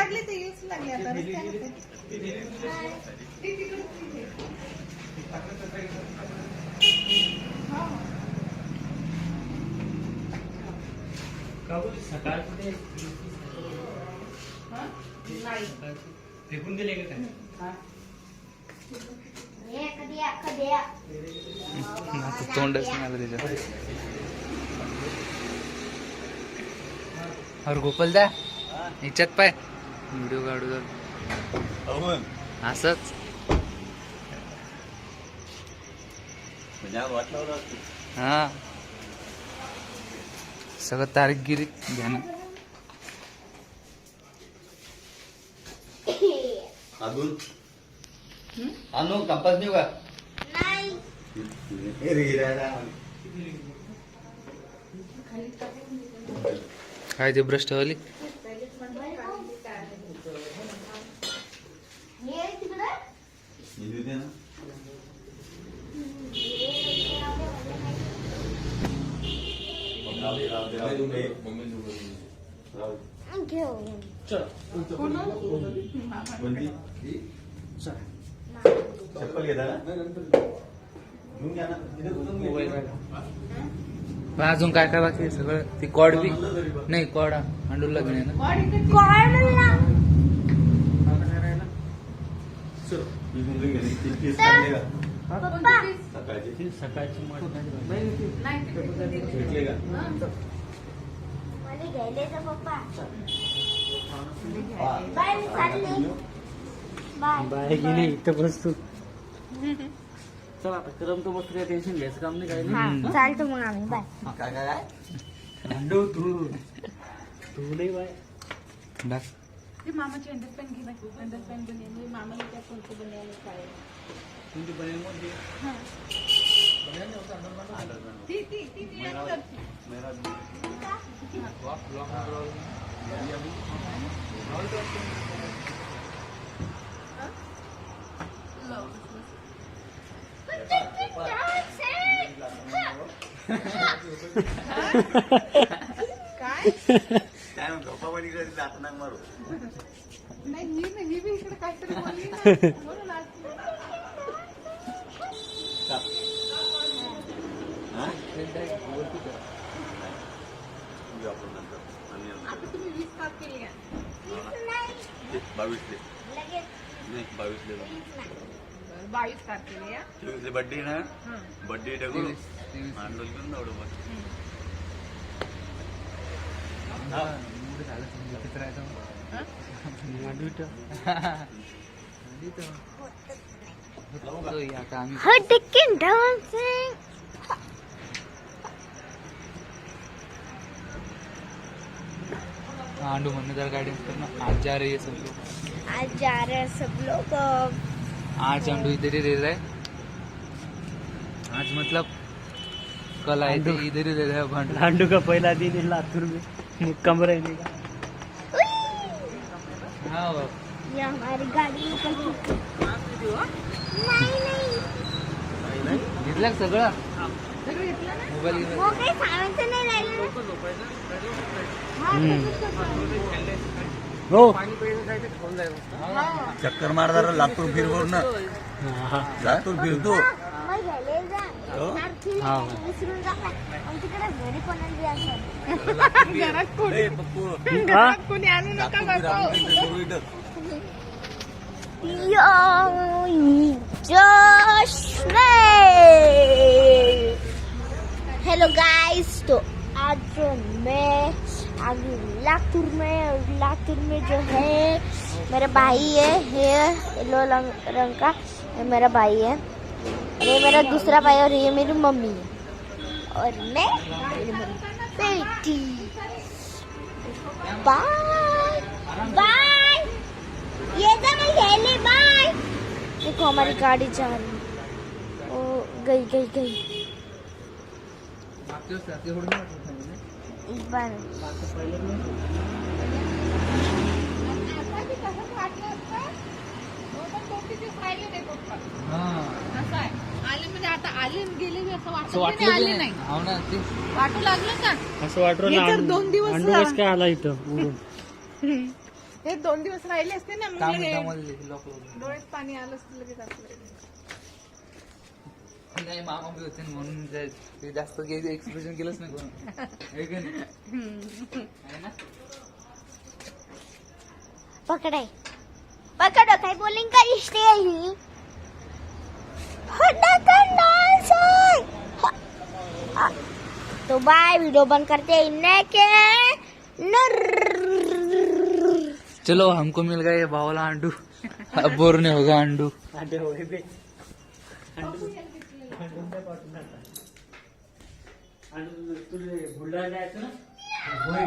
लागली ते येऊच लागले आता सकाळ फेकून दिले का काय तोंडच नाही आलं त्याच्यात. अरे गोपाल दा याच्यात पाय व्हिडिओ काढू जर असंच हा सगळं तारीखगिरी घ्या ना. अजून आणू कंपास देऊ का काय ते ब्रश ठेवली चप्पल घेता अजून काय काय बाकी आहे सगळं. ती कॉड बी नाही कॉड अंडूल लग्न आहे ना. सकाळची भेटले का बाय गेली इथं बसतो. चला आता करमतो बसतो काय टेन्शन घ्यायचं काम नाही काय नाही. चालतो मग आम्ही बाय. काय काय काय अंडू तू नाही बाय डाक. मामाची अंडरपॅन्ट घे बाय. अंडरपॅन्ट बनवली मामाला त्या कोणतं बनवायला काय तुमची बनेल मध्ये ती काय गप्पा बनी कधी जात ना मारू नाही ही बी इकडे काहीतरी बोलली ना म्हणून आज आता तुम्ही 20 तास केली का 22 तारखेला या बड्डे ना बड्डे डगू मांडल करून दौड आंडू मन्नदार गाइडेंस करना. आज जा रही है सब लोग. आज जा रहे हैं सब लोग. आज आंडू इधर ही रह रहा है. आज मतलब कल आए थे इधर ही रह रहा है. भांडू अंडू का पहला दिन है लातूर में मुक्काम रहने का. हाँ ये हमारी गाड़ी निकल चुकी है. नहीं घेतलं का सगळं सगळं घेतलं ना. मोबाईल वो काही सांगायचं नाही राहिलं. हो चक्कर मार जरा लातूर फिरवर ना लातूर फिरतो मग घ्यायला जा. विसरून जा. मग तिकडे घरी कोणाला द्यायचं. घरात कोणी आणू नका बाबा. हेलो गाइस, तो आज मैं आ गई लातूर में. और लातूर में जो है मेरा भाई है येलो रंग का. ये मेरा भाई है. ये मेरा दूसरा भाई और ये मेरी मम्मी है. और मैं मेरी मम्मी बेटी. Bye bye. ये जा मैं खेले. बाय. देखो हमारी गाड़ी जा रही है. ओ गई. एक बार आले म्हणजे आता आले गेले असं वाटत आले नाही. हो ना ते वाटू लागलं का असं वाटलं हे ना तर 2 दिवस अंडू कसं काय आला इथं उडून. हे 2 दिवस राहिले असते ना मग लगे लॉक डोळ्यात पाणी आलं असतं लगेच आपलं. नाही मामा बी होते ना म्हणून ते जास्त एक्सप्रेशन केलंच नाही कोण आहे का नाही? आहे ना पकड़े पकड़ो काय बोलेंगे का इष्टे ही तो बाय वीडियो बंद करते हैं इन्हें के चलो हमको मिल गया ये बावला अंडू अब बोर नहीं होगा अंडू अंडे होय बे अंडू अंडूच्या पाठून आता अंडू तुला बुलढाणा जायचं ना होय